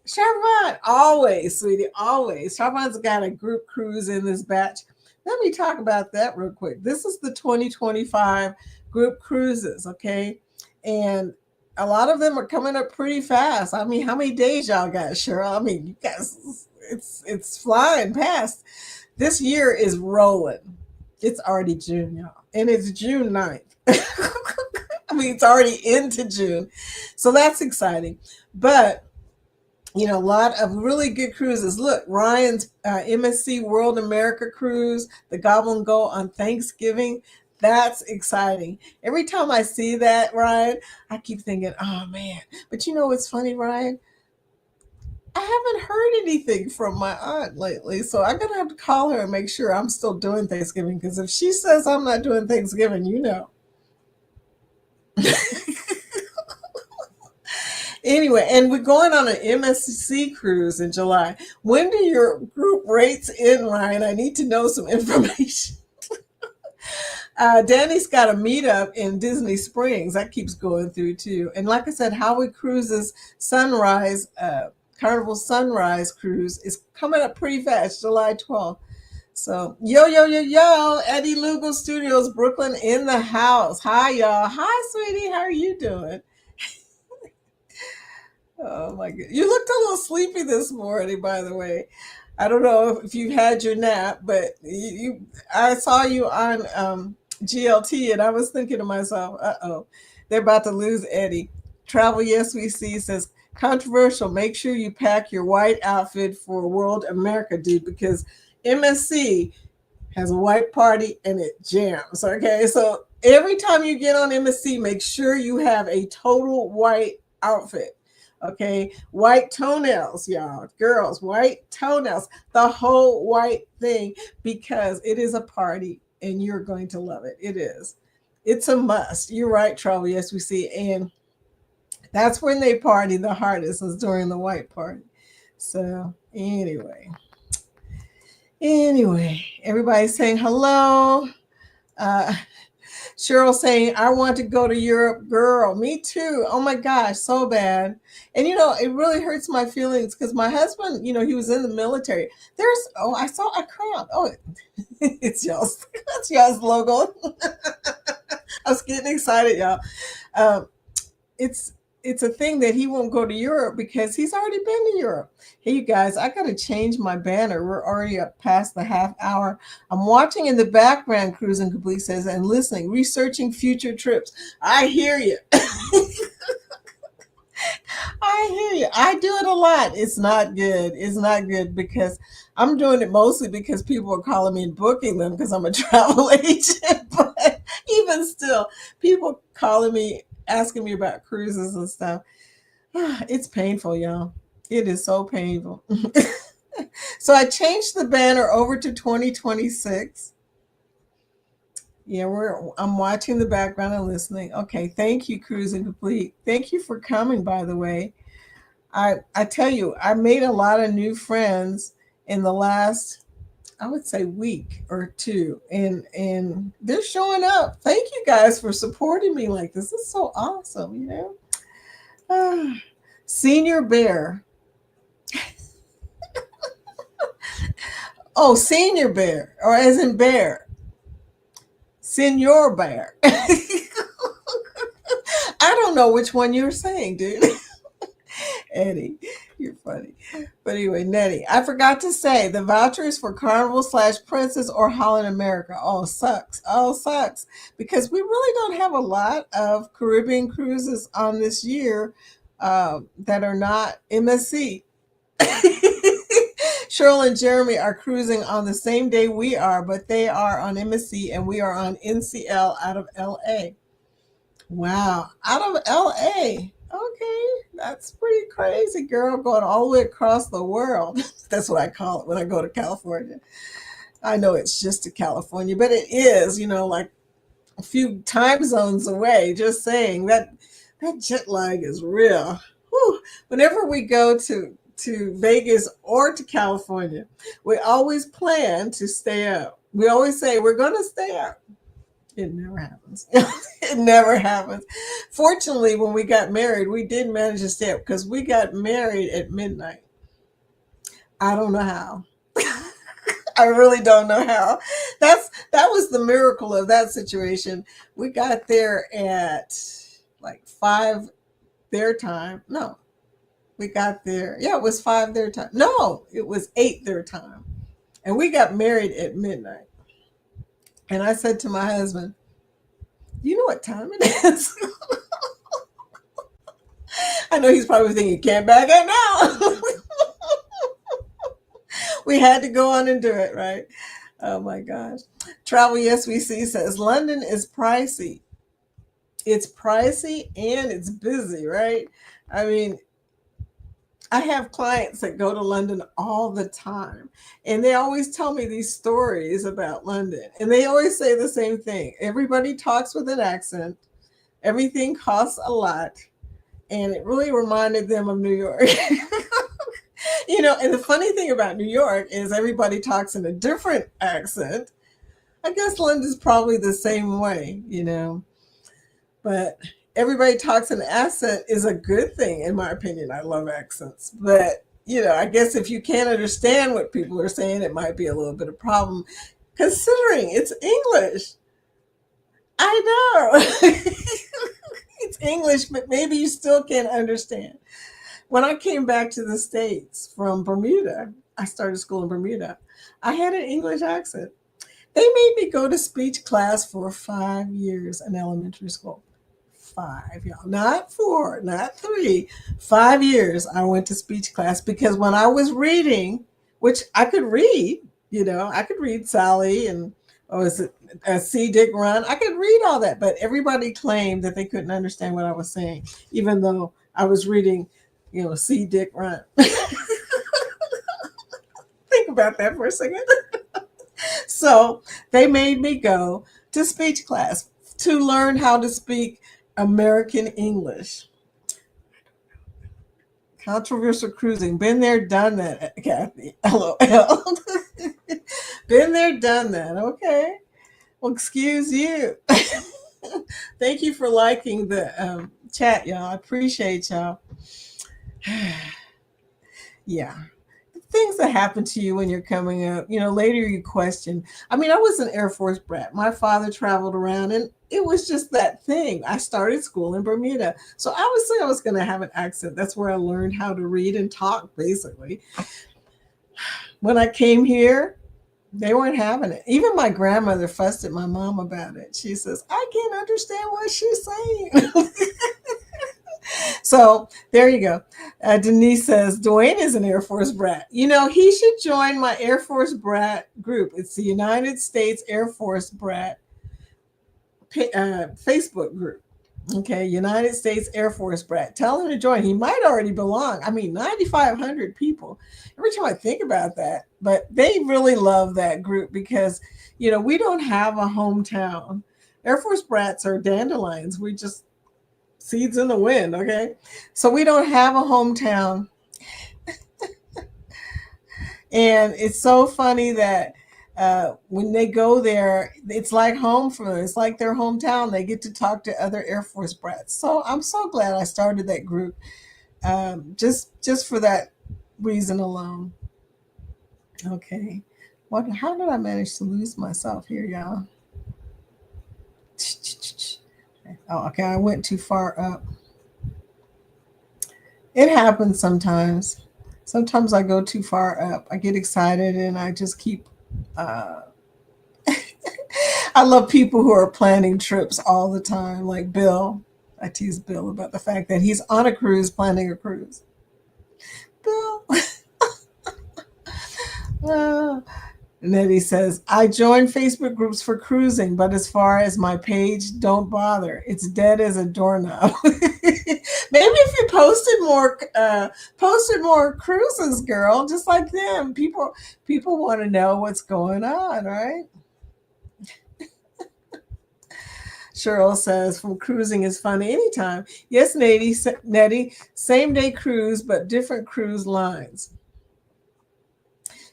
Chevron, always, sweetie, always. Chevron's got a group cruise in this batch. Let me talk about that real quick. This is the 2025 group cruises, okay? And a lot of them are coming up pretty fast. I mean, how many days y'all got, Cheryl? I mean, you guys, it's flying past. This year is rolling. It's already June, y'all. And it's June 9th. I mean, it's already into June. So that's exciting. But a lot of really good cruises. Look, Ryan's MSC World America cruise, the Goblin Go on Thanksgiving. That's exciting. Every time I see that, Ryan, I keep thinking, oh man. But what's funny, Ryan? I haven't heard anything from my aunt lately. So I'm going to have to call her and make sure I'm still doing Thanksgiving. Because if she says I'm not doing Thanksgiving, Anyway, and we're going on an MSC cruise in July. When do your group rates end, Ryan? I need to know some information. Danny's got a meetup in Disney Springs. That keeps going through too. And like I said, Howard Cruises Sunrise, Carnival Sunrise Cruise is coming up pretty fast, July 12th. So, yo, Eddie Lugo Studios, Brooklyn in the house. Hi, y'all. Hi, sweetie. How are you doing? Oh my god. You looked a little sleepy this morning, by the way. I don't know if you had your nap, but I saw you on GLT and I was thinking to myself, uh-oh, they're about to lose Eddie. Travel Yes We See says, controversial, make sure you pack your white outfit for World America, dude, because MSC has a white party and it jams. Okay, so every time you get on MSC, make sure you have a total white outfit. Okay, white toenails, y'all, girls, white toenails, the whole white thing, because it is a party and you're going to love it. It is. It's a must. You're right, Travel. Yes, we see. And that's when they party the hardest, is during the white party. So, anyway, everybody's saying hello. Uh, Cheryl saying, I want to go to Europe. Girl, me too. Oh my gosh, so bad. And it really hurts my feelings because my husband, he was in the military. I saw a crowd. Oh, it's y'all's, that's y'all's logo. I was getting excited, y'all. Um, it's it's a thing that he won't go to Europe because he's already been to Europe. Hey, you guys, I got to change my banner. We're already up past the half hour. I'm watching in the background, Cruising Complete says, and listening, researching future trips. I hear you. I hear you. I do it a lot. It's not good. It's not good because I'm doing it mostly because people are calling me and booking them because I'm a travel agent. But even still, people calling me, asking me about cruises and stuff. It's painful, y'all. It is so painful. So I changed the banner over to 2026. Yeah, I'm watching the background and listening. Okay, thank you, Cruising Complete. Thank you for coming, by the way. I tell you, I made a lot of new friends in the last, I would say, week or two, and they're showing up. Thank you guys for supporting me like this. Is so awesome. Senior Bear. Oh, Senior Bear, or as in bear. Senior Bear. I don't know which one you're saying, dude. Eddie, you're funny. But anyway, Nettie, I forgot to say the voucher is for Carnival/Princess or Holland America. Oh, sucks. Oh, sucks. Because we really don't have a lot of Caribbean cruises on this year that are not MSC. Cheryl and Jeremy are cruising on the same day we are, but they are on MSC and we are on NCL out of LA. Wow, out of LA. Okay, that's pretty crazy, girl, going all the way across the world. That's what I call it when I go to California. I know it's just to California, but it is, like a few time zones away. Just saying that jet lag is real. Whew. Whenever we go to Vegas or to California, we always plan to stay up. We always say we're going to stay up. It never happens. It never happens. Fortunately, when we got married, we did manage to stay up because we got married at midnight. I don't know how. I really don't know how. That was the miracle of that situation. We got there at like 5 their time. No, we got there. Yeah, it was 5 their time. No, it was 8 their time. And we got married at midnight. And I said to my husband, "You know what time it is?" I know he's probably thinking, "Can't back out now." We had to go on and do it, right? Oh my gosh. Travel Yes We See says London is pricey. It's pricey and it's busy, right? I mean, I have clients that go to London all the time, and they always tell me these stories about London. And they always say the same thing. Everybody talks with an accent, everything costs a lot, and it really reminded them of New York. And the funny thing about New York is everybody talks in a different accent. I guess London's probably the same way. But everybody talks in an accent is a good thing, in my opinion. I love accents. But, I guess if you can't understand what people are saying, it might be a little bit of a problem, considering it's English. I know. It's English, but maybe you still can't understand. When I came back to the States from Bermuda, I started school in Bermuda. I had an English accent. They made me go to speech class for 5 years in elementary school. 5, y'all. Not 4, not 3. 5 years I went to speech class because when I was reading, which I could read, I could read Sally and was it See Dick Run? I could read all that, but everybody claimed that they couldn't understand what I was saying, even though I was reading, See Dick Run. Think about that for a second. So they made me go to speech class to learn how to speak American English. Controversial cruising. Been there, done that, Kathy. LOL. Been there, done that. Okay. Well, excuse you. Thank you for liking the chat, y'all. I appreciate y'all. Yeah. Things that happen to you when you're coming up, later you question. I mean, I was an Air Force brat. My father traveled around and it was just that thing. I started school in Bermuda. So obviously I was going to have an accent. That's where I learned how to read and talk, basically. When I came here, they weren't having it. Even my grandmother fussed at my mom about it. She says, "I can't understand what she's saying." So there you go. Denise says, Dwayne is an Air Force brat. He should join my Air Force brat group. It's the United States Air Force brat Facebook group. Okay, United States Air Force brat. Tell him to join. He might already belong. I mean, 9,500 people. Every time I think about that, but they really love that group because, we don't have a hometown. Air Force brats are dandelions. We just seeds in the wind, okay? So we don't have a hometown. And it's so funny that when they go there, it's like home for them. It's like their hometown. They get to talk to other Air Force brats. So I'm so glad I started that group just for that reason alone. Okay. How did I manage to lose myself here, y'all? Oh, okay. I went too far up. It happens sometimes. Sometimes I go too far up. I get excited and I just keep. I love people who are planning trips all the time, like Bill. I tease Bill about the fact that he's on a cruise planning a cruise. Bill. Nettie says, I joined Facebook groups for cruising, but as far as my page, don't bother. It's dead as a doorknob. Maybe if you posted more cruises, girl, just like them. People want to know what's going on, right? Cheryl says, from cruising is fun anytime. Yes, Nettie, same day cruise, but different cruise lines.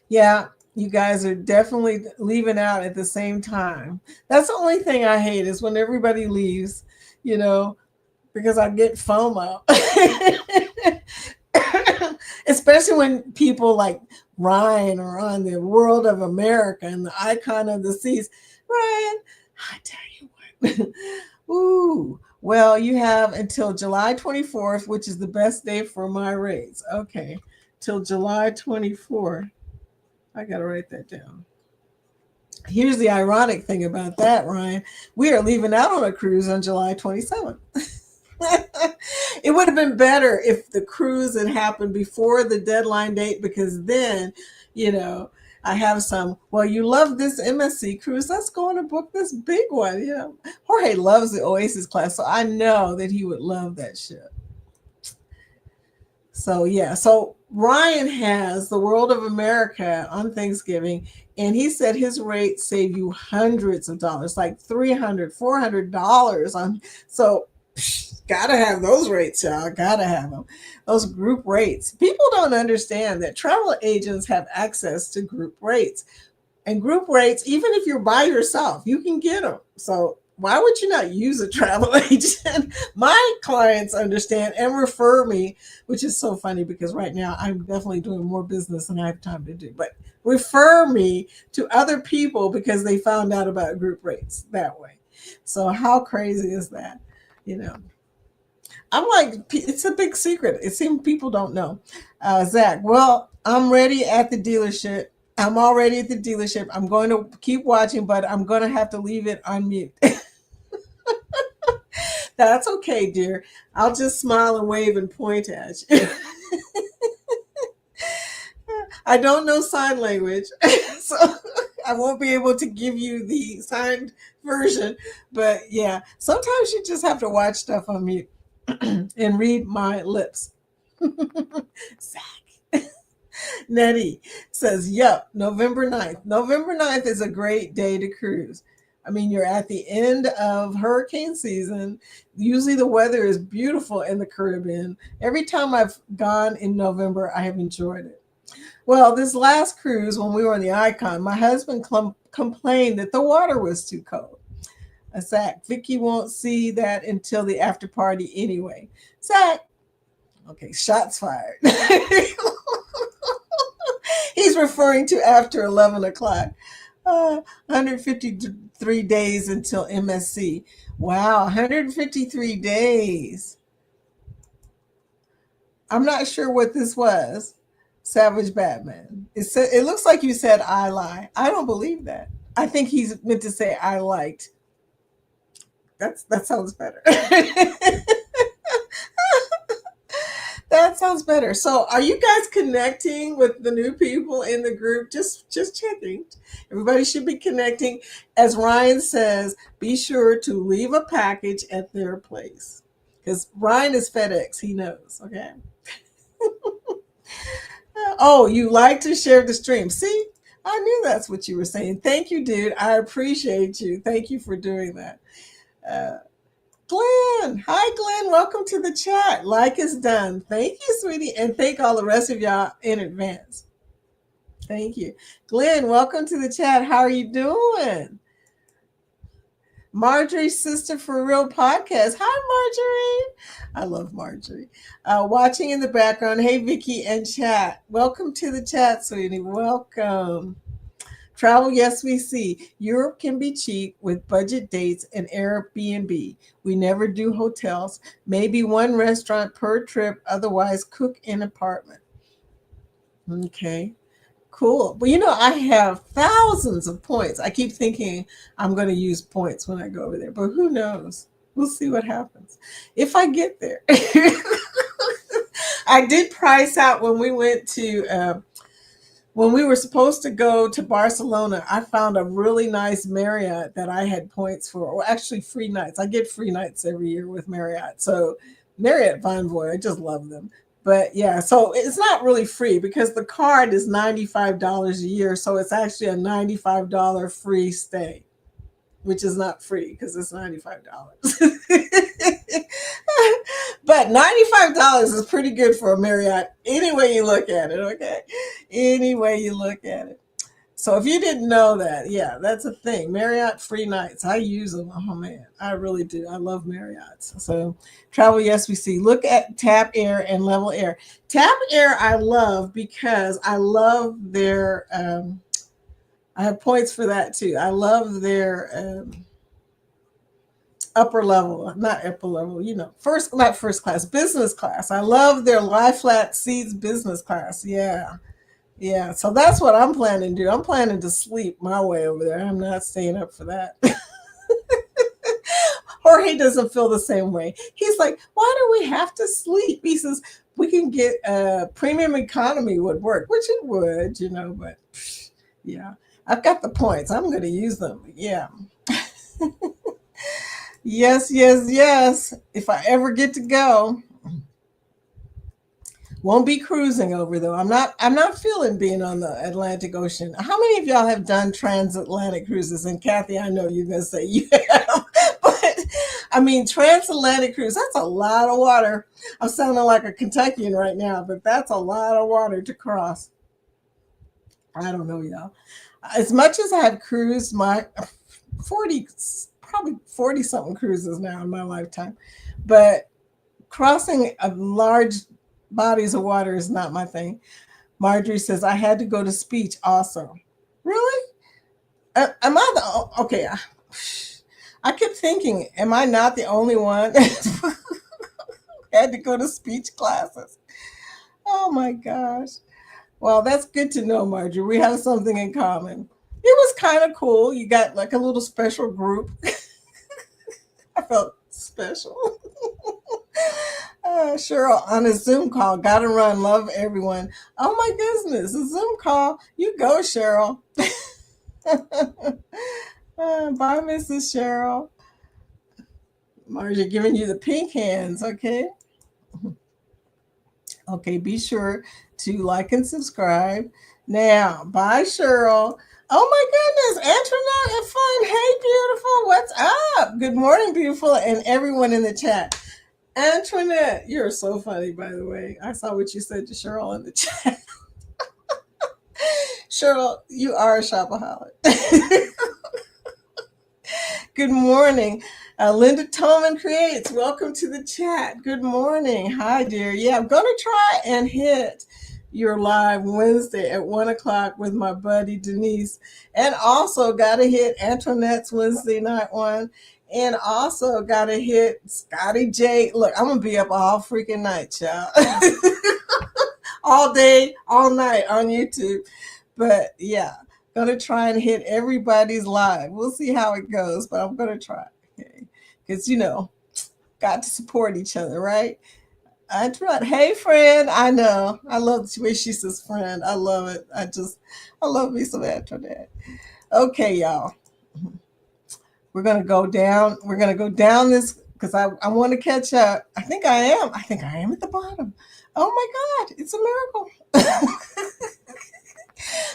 Yeah, You guys are definitely leaving out at the same time. That's the only thing I hate is when everybody leaves, you know, because I get FOMO. Especially when people like Ryan are on the World of America and the icon of the seas. Ryan, I tell you what. Ooh, well, you have until July 24th, which is the best day for my rates. Okay, till July 24th. I got to write that down. Here's the ironic thing about that, Ryan. We are leaving out on a cruise on July 27th. It would have been better if the cruise had happened before the deadline date because then, you know, I have some, well, you love this MSC cruise. Let's go on and book this big one. You know, Jorge loves the Oasis class, so I know that he would love that ship. So yeah, so Ryan has the World of America on Thanksgiving, and he said his rates save you hundreds of dollars, like $300, $400 on. So gotta have those rates, y'all. Gotta have them. Those group rates. People don't understand that travel agents have access to group rates. And group rates, even if you're by yourself, you can get them. So why would you not use a travel agent? My clients understand and refer me, which is so funny because right now I'm definitely doing more business than I have time to do. But refer me to other people because they found out about group rates that way. So how crazy is that? You know, I'm like, it's a big secret. It seems people don't know. Zach, well, I'm ready at the dealership. I'm already at the dealership. I'm going to keep watching, but I'm going to have to leave it on mute. That's okay, dear. I'll just smile and wave and point at you. I don't know sign language, so I won't be able to give you the signed version. But yeah, sometimes you just have to watch stuff on mute and read my lips. Zach. Nettie says, yep, November 9th. November 9th is a great day to cruise. I mean, you're at the end of hurricane season. Usually the weather is beautiful in the Caribbean. Every time I've gone in November, I have enjoyed it. Well, this last cruise, when we were on the Icon, my husband complained that the water was too cold. Zach, Vicky won't see that until the after party anyway. Zach, okay, shots fired. He's referring to after 11 o'clock. 153 days until MSC. Wow, 153 days. I'm not sure what this was. Savage Batman. It looks like you said I lie. I don't believe that. I think he's meant to say I liked. That sounds better. That sounds better. So, are you guys connecting with the new people in the group? Just checking. Everybody should be connecting. As Ryan says, be sure to leave a package at their place. Because Ryan is FedEx, he knows. Okay. Oh, you like to share the stream. See, I knew that's what you were saying. Thank you, dude. I appreciate you. Thank you for doing that. Uh, Glenn. Hi, Glenn. Welcome to the chat. Like is done. Thank you, sweetie. And thank all the rest of y'all in advance. Thank you. Glenn, welcome to the chat. How are you doing? Marjorie's Sister for Real podcast. Hi, Marjorie. I love Marjorie. Watching in the background. Hey, Vicky and chat. Welcome to the chat, sweetie. Welcome. Travel, yes, we see. Europe can be cheap with budget dates and Airbnb. We never do hotels. Maybe one restaurant per trip. Otherwise, cook in apartment. Okay. Cool. Well, you know, I have thousands of points. I keep thinking I'm going to use points when I go over there, but who knows? We'll see what happens if I get there. I did price out when we went to, when we were supposed to go to Barcelona. I found a really nice Marriott that I had points for, or actually free nights. I get free nights every year with Marriott. So Marriott Bonvoy, I just love them. But yeah, so it's not really free because the card is $95 a year. So it's actually a $95 free stay, which is not free because it's $95. But $95 is pretty good for a Marriott any way you look at it, okay? Any way you look at it. So if you didn't know that, yeah, that's a thing. Marriott free nights. I use them. Oh man, I really do. I love Marriott's. So travel, yes, we see. Look at Tap Air and Level Air. Tap Air I love because I love their I have points for that too. I love their upper level, not upper level, first, not first class, business class. I love their lie flat seats business class. Yeah. Yeah. So that's what I'm planning to do. I'm planning to sleep my way over there. I'm not staying up for that. Jorge doesn't feel the same way. He's like, why do we have to sleep? He says, we can get premium economy would work, which it would, but yeah, I've got the points. I'm going to use them. Yeah. Yes, yes, yes. If I ever get to go, won't be cruising over though. I'm not feeling being on the Atlantic Ocean. How many of y'all have done transatlantic cruises? And Kathy, I know you're gonna say you have, but I mean transatlantic cruise, that's a lot of water. I'm sounding like a Kentuckian right now, but that's a lot of water to cross. I don't know, y'all. As much as I have cruised my 40, probably 40 something cruises now in my lifetime, but crossing a large bodies of water is not my thing. Marjorie says, I had to go to speech also. Really? Am I the, okay. I kept thinking, am I not the only one who had to go to speech classes? Oh my gosh. Well, that's good to know, Marjorie. We have something in common. It was kind of cool. You got like a little special group. I felt special. Cheryl on a Zoom call. Gotta run. Love everyone. Oh my goodness. A Zoom call. You go, Cheryl. Bye, Mrs. Cheryl. Margie giving you the pink hands. Okay. Okay. Be sure to like and subscribe. Now, bye, Cheryl. Oh my goodness, Antoinette and Fun. Hey, beautiful. What's up? Good morning, beautiful, and everyone in the chat. Antoinette, you're so funny, by the way. I saw what you said to Cheryl in the chat. Cheryl, you are a shopaholic. Good morning. Linda Tolman Creates, welcome to the chat. Good morning. Hi, dear. Yeah, I'm going to try and hit your live Wednesday at 1 o'clock with my buddy Denise. And also got to hit Antoinette's Wednesday night one. And also got to hit Scotty J. Look, I'm going to be up all freaking night, y'all. All day, all night on YouTube. But yeah, going to try and hit everybody's live. We'll see how it goes, but I'm going to try. Okay. Because, got to support each other, right? I tried. Hey, friend. I know. I love the way she says friend. I love it. I love me some Antoinette. Okay, y'all. We're going to go down. We're going to go down this because I want to catch up. I think I am. I think I am at the bottom. Oh my God. It's a miracle.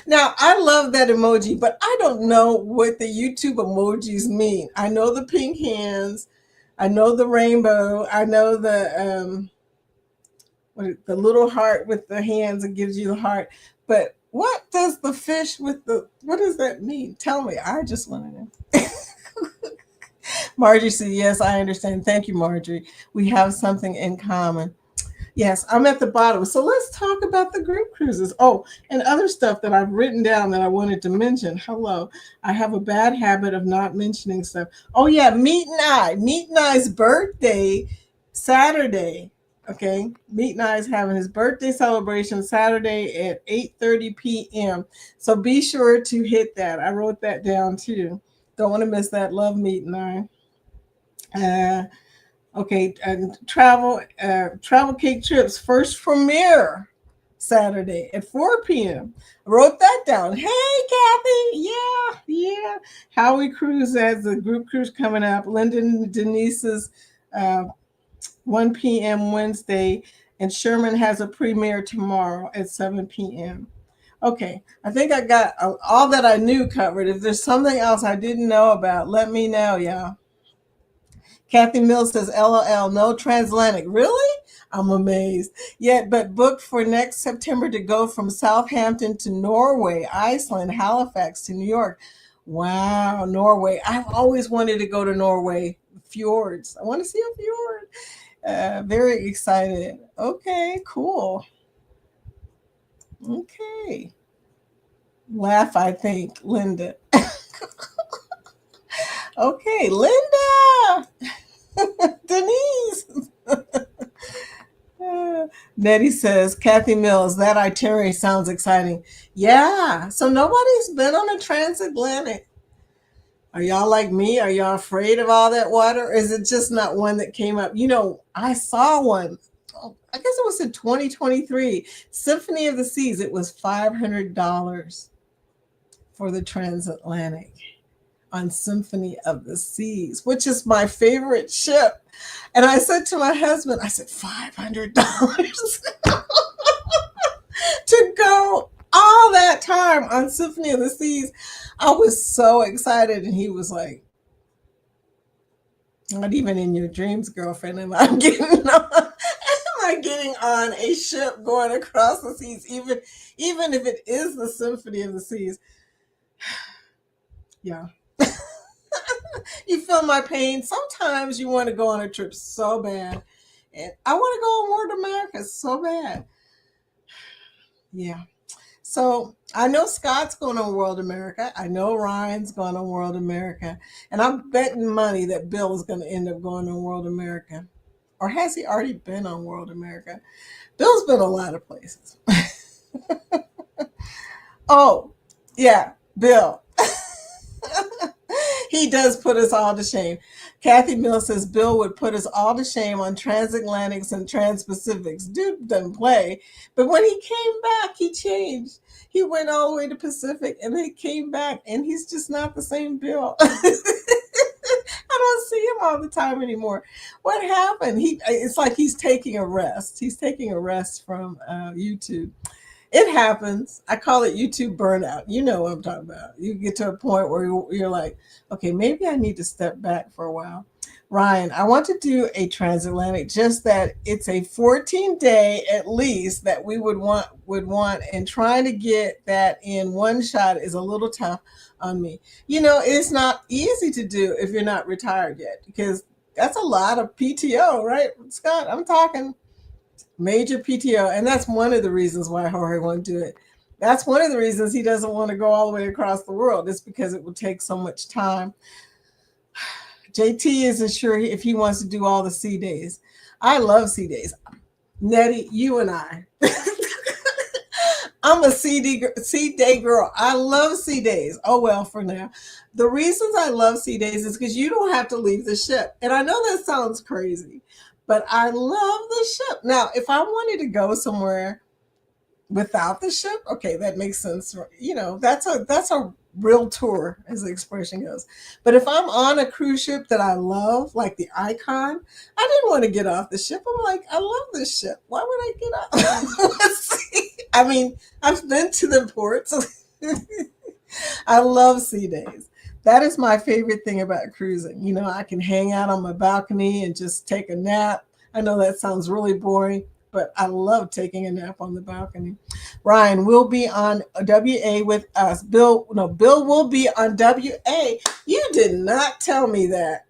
Now, I love that emoji, but I don't know what the YouTube emojis mean. I know the pink hands. I know the rainbow. I know the little heart with the hands that gives you the heart. But what does the fish with what does that mean? Tell me. I just want to know. Marjorie said, yes, I understand. Thank you, Marjorie. We have something in common. Yes, I'm at the bottom. So let's talk about the group cruises. Oh, and other stuff that I've written down that I wanted to mention. Hello. I have a bad habit of not mentioning stuff. Oh, yeah, Meet and I. Meet and I's birthday Saturday. Okay, Meet and I is having his birthday celebration Saturday at 8:30 p.m. So be sure to hit that. I wrote that down too. Don't want to miss that. Love Meet and I. Okay, travel cake trips first premiere Saturday at 4 p.m. I wrote that down. Hey, Kathy. Yeah. Howie Cruise has a group cruise coming up. Linda and Denise's 1 p.m. Wednesday, and Sherman has a premiere tomorrow at 7 p.m. Okay, I think I got all that I knew covered. If there's something else I didn't know about, let me know, y'all. Kathy Mills says, LOL, no transatlantic. Really? I'm amazed. Yet, but booked for next September to go from Southampton to Norway, Iceland, Halifax to New York. Wow, Norway. I've always wanted to go to Norway. Fjords. I want to see a fjord. Very excited. Okay, cool. Okay. Laugh, I think, Linda. Okay, Linda. Denise. Nettie says, Kathy Mills, that itinerary sounds exciting. Yeah. So nobody's been on a transatlantic. Are y'all like me? Are y'all afraid of all that water? Or is it just not one that came up? I saw one. I guess it was in 2023. Symphony of the Seas. It was $500 for the transatlantic on Symphony of the Seas, which is my favorite ship. And I said to my husband, I said, $500 to go all that time on Symphony of the Seas. I was so excited. And he was like, not even in your dreams, girlfriend, am I getting on a ship going across the seas, even if it is the Symphony of the Seas. Yeah. You feel my pain. Sometimes you want to go on a trip so bad. And I want to go on World America so bad. Yeah. So I know Scott's going on World America. I know Ryan's going on World America. And I'm betting money that Bill is going to end up going on World America. Or has he already been on World America? Bill's been a lot of places. Oh, yeah, Bill. He does put us all to shame. Kathy Mills says Bill would put us all to shame on transatlantics and transpacifics. Dude doesn't play. But when he came back, he changed. He went all the way to Pacific and then came back, and he's just not the same Bill. I don't see him all the time anymore. What happened? It's like he's taking a rest. He's taking a rest from YouTube. It happens. I call it YouTube burnout. You know what I'm talking about. You get to a point where you're like, okay, maybe I need to step back for a while. Ryan, I want to do a transatlantic, just that it's a 14-day at least that we would want, and trying to get that in one shot is a little tough on me. It's not easy to do if you're not retired yet, because that's a lot of PTO, right, Scott? I'm talking major PTO. And that's one of the reasons why Jorge won't do it. That's one of the reasons he doesn't want to go all the way across the world. It's because it will take so much time. JT isn't sure if he wants to do all the sea days. I love sea days. Nettie, you and I. I'm a sea day girl. I love sea days. Oh, well, for now. The reasons I love sea days is because you don't have to leave the ship. And I know that sounds crazy, but I love the ship. Now, if I wanted to go somewhere without the ship, okay, that makes sense. That's a real tour, as the expression goes. But if I'm on a cruise ship that I love, like the Icon, I didn't want to get off the ship. I'm like, I love this ship. Why would I get off? Let's see. I mean, I've been to the ports. I love sea days. That is my favorite thing about cruising. I can hang out on my balcony and just take a nap. I know that sounds really boring, but I love taking a nap on the balcony. Ryan will be on WA with us. Bill will be on WA. You did not tell me that.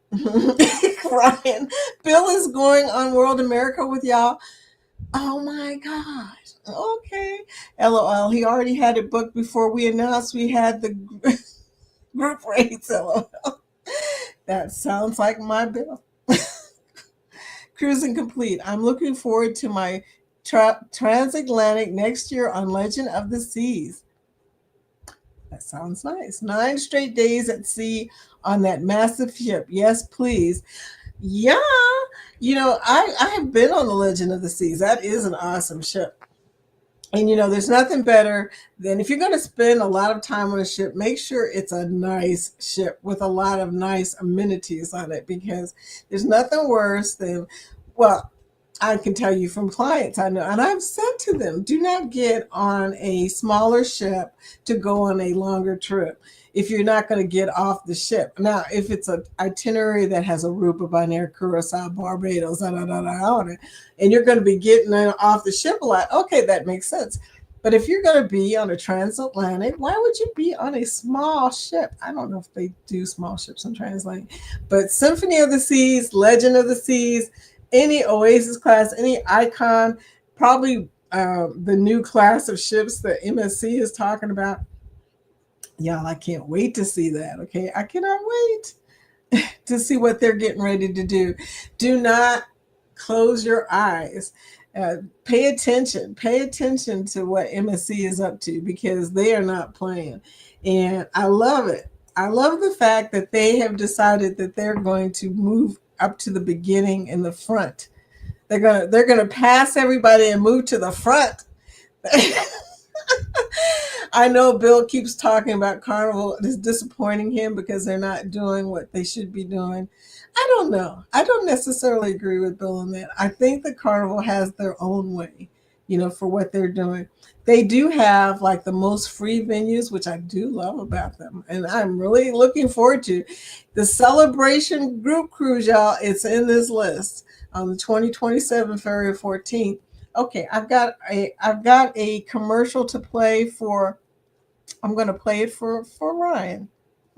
Ryan, Bill is going on World America with y'all. Oh my gosh. Okay. LOL. He already had it booked before we announced we had the group rates. LOL. That sounds like my Bill. Cruising complete. I'm looking forward to my transatlantic next year on Legend of the Seas. That sounds nice. 9 straight days at sea on that massive ship. Yes, please. Yeah. I have been on the Legend of the Seas. That is an awesome ship. And there's nothing better than, if you're going to spend a lot of time on a ship, make sure it's a nice ship with a lot of nice amenities on it, because there's nothing worse than, well, I can tell you from clients I know, and I've said to them, do not get on a smaller ship to go on a longer trip if you're not going to get off the ship. Now, if it's an itinerary that has Aruba, Bonaire, Curacao, Barbados, on it, and you're going to be getting off the ship a lot, okay, that makes sense. But if you're going to be on a transatlantic, why would you be on a small ship? I don't know if they do small ships on transatlantic, but Symphony of the Seas, Legend of the Seas, any Oasis class, any Icon, probably the new class of ships that MSC is talking about. Y'all, I can't wait to see that. Okay, I cannot wait to see what they're getting ready to do. Do not close your eyes. Pay attention. Pay attention to what MSC is up to, because they are not playing. And I love it. I love the fact that they have decided that they're going to move up to the beginning in the front. They're gonna pass everybody and move to the front. I know Bill keeps talking about Carnival. It's disappointing him because they're not doing what they should be doing. I don't know. I don't necessarily agree with Bill on that. I think the Carnival has their own way, for what they're doing. They do have like the most free venues, which I do love about them. And I'm really looking forward to the Celebration Group Cruise, y'all. It's in this list on the 2027 February 14th. Okay, I've got a commercial to play for. I'm going to play it for Ryan.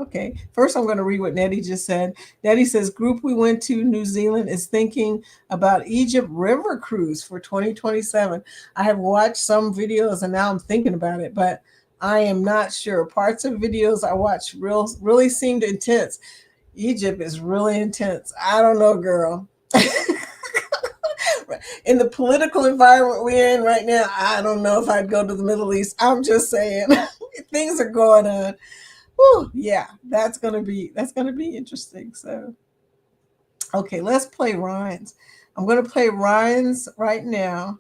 Okay, first I'm going to read what Nettie just said. Nettie says, group we went to New Zealand is thinking about Egypt River Cruise for 2027. I have watched some videos and now I'm thinking about it, but I am not sure. Parts of videos I watched really seemed intense. Egypt is really intense. I don't know, girl. In the political environment we're in right now, I don't know if I'd go to the Middle East. I'm just saying, things are going on. Whew, yeah, that's gonna be interesting. So, okay, let's play Ryan's. I'm gonna play Ryan's right now.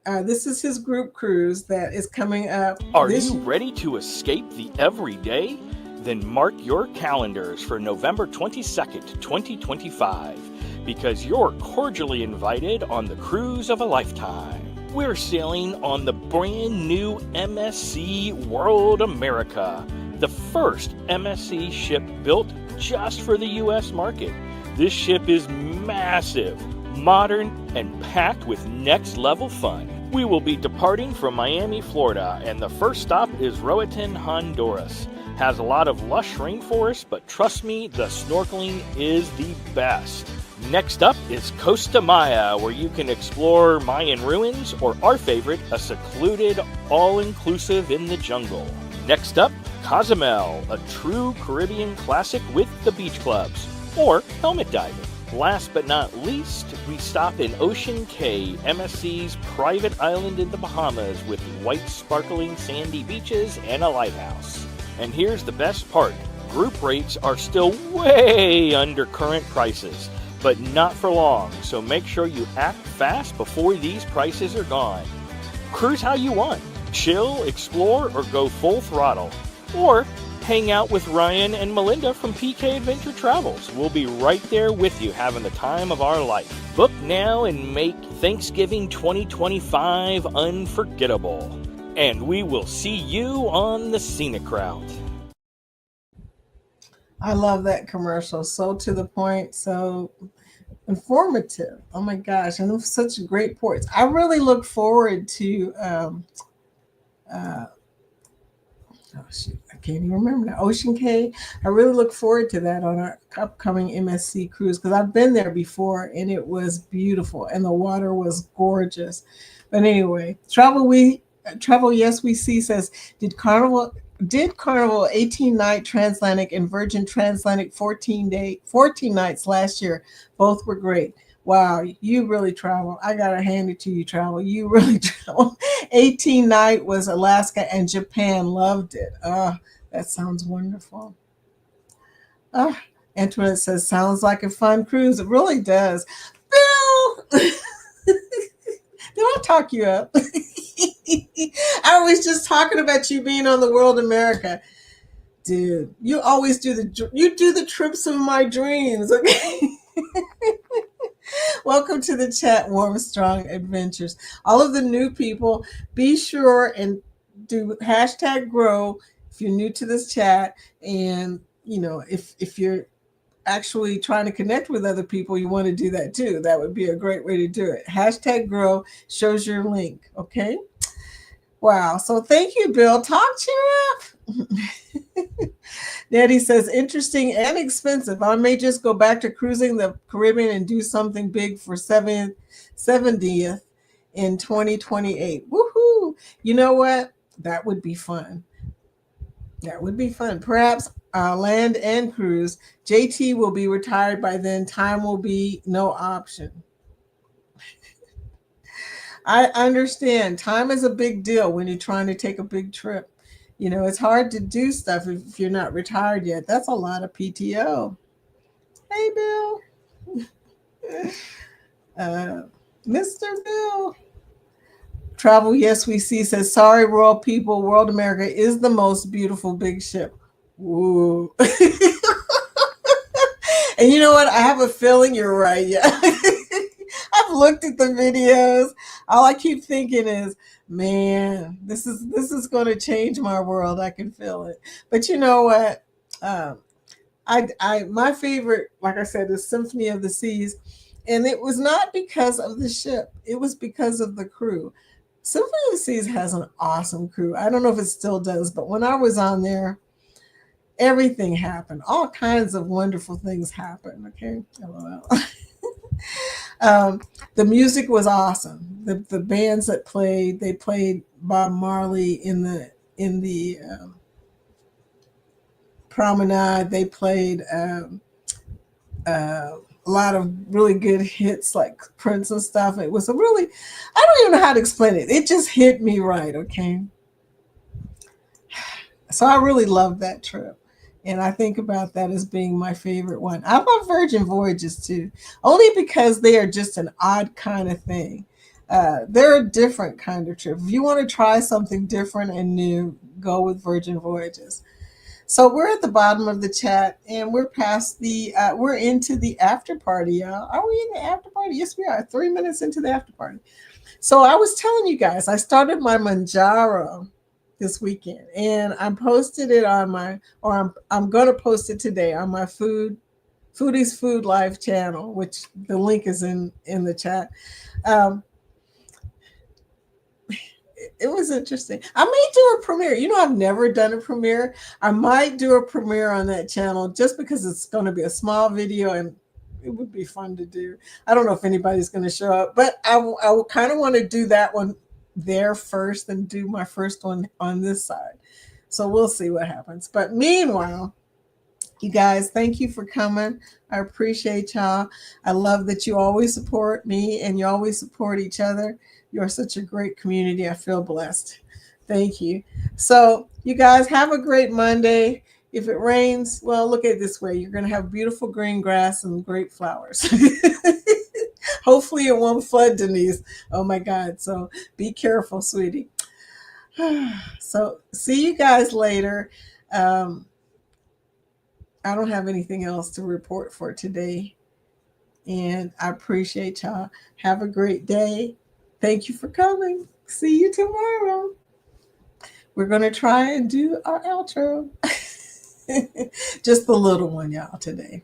This is his group cruise that is coming up. Are you ready to escape the everyday? Then mark your calendars for November 22nd, 2025, because you're cordially invited on the cruise of a lifetime. We're sailing on the brand new MSC World America, the first MSC ship built just for the U.S. market. This ship is massive, modern, and packed with next-level fun. We will be departing from Miami, Florida, and the first stop is Roatan, Honduras. Has a lot of lush rainforest, but trust me, the snorkeling is the best. Next up is Costa Maya, where you can explore Mayan ruins, or our favorite, a secluded, all-inclusive in the jungle. Next up, Cozumel, a true Caribbean classic with the beach clubs, or helmet diving. Last but not least, we stop in Ocean Cay, MSC's private island in the Bahamas with white sparkling sandy beaches and a lighthouse. And here's the best part, group rates are still way under current prices, but not for long, so make sure you act fast before these prices are gone. Cruise how you want, chill, explore, or go full throttle. Or hang out with Ryan and Melinda from PK Adventure Travels. We'll be right there with you having the time of our life. Book now and make Thanksgiving 2025 unforgettable. And we will see you on the scenic route. I love that commercial. So to the point, so informative. Oh my gosh, and such great ports. I really look forward to oh shoot, I can't even remember now. Ocean Cay. I really look forward to that on our upcoming MSC cruise, because I've been there before and it was beautiful and the water was gorgeous. But anyway, Travel Yes We See says, did Carnival 18-night transatlantic and Virgin transatlantic 14 nights last year? Both were great. Wow, you really travel. I gotta hand it to you, Travel. You really travel. 18-night was Alaska and Japan. Loved it. That sounds wonderful. Antoinette says, sounds like a fun cruise. It really does. Bill! Did I talk you up? I was just talking about you being on the World America. Dude, you always do the trips of my dreams, okay? Welcome to the chat, Warm Strong Adventures. All of the new people, be sure and do hashtag grow if you're new to this chat. And, if you're actually trying to connect with other people, you want to do that too. That would be a great way to do it. Hashtag grow shows your link. Okay. Wow. So thank you, Bill. Talk cheer up. Daddy says, interesting and expensive. I may just go back to cruising the Caribbean and do something big for 70th in 2028. Woohoo. You know what? That would be fun. That would be fun. Perhaps land and cruise. JT will be retired by then. Time will be no option. I understand. Time is a big deal when you're trying to take a big trip. It's hard to do stuff if you're not retired yet. That's a lot of PTO. Hey, Bill. Mr. Bill. Travel, yes, we see, says, sorry, world people, World America is the most beautiful big ship. Ooh. And you know what? I have a feeling you're right. Yeah. I've looked at the videos. All I keep thinking is, man, this is going to change my world. I can feel it. But you know what? My favorite, like I said, is Symphony of the Seas, and it was not because of the ship. It was because of the crew. Symphony of the Seas has an awesome crew. I don't know if it still does, but when I was on there, everything happened. All kinds of wonderful things happened. Okay. The music was awesome. The bands that played, they played Bob Marley in the Promenade. They played a lot of really good hits like Prince and stuff. It was I don't even know how to explain it. It just hit me right. Okay. So I really loved that trip. And I think about that as being my favorite one. I love Virgin Voyages too, only because they are just an odd kind of thing. They're a different kind of trip. If you want to try something different and new, go with Virgin Voyages. So we're at the bottom of the chat, and we're we're into the after party, y'all. Are we in the after party? Yes, we are. 3 minutes into the after party. So I was telling you guys, I started my Manjaro this weekend, and I posted it on I'm going to post it today on my Foodie's Food Life channel, which the link is in the chat. It was interesting. I may do a premiere. I've never done a premiere. I might do a premiere on that channel just because it's going to be a small video and it would be fun to do. I don't know if anybody's going to show up, but I kind of want to do that one there first and do my first one on this side. So we'll see what happens. But meanwhile, you guys, thank you for coming. I appreciate y'all. I love that you always support me and you always support each other. You're such a great community. I feel blessed. Thank you. So you guys have a great Monday. If it rains, well, look at it this way. You're going to have beautiful green grass and great flowers. Hopefully it won't flood, Denise. Oh my God. So be careful, sweetie. So see you guys later. I don't have anything else to report for today. And I appreciate y'all. Have a great day. Thank you for coming. See you tomorrow. We're going to try and do our outro. Just the little one, y'all, today.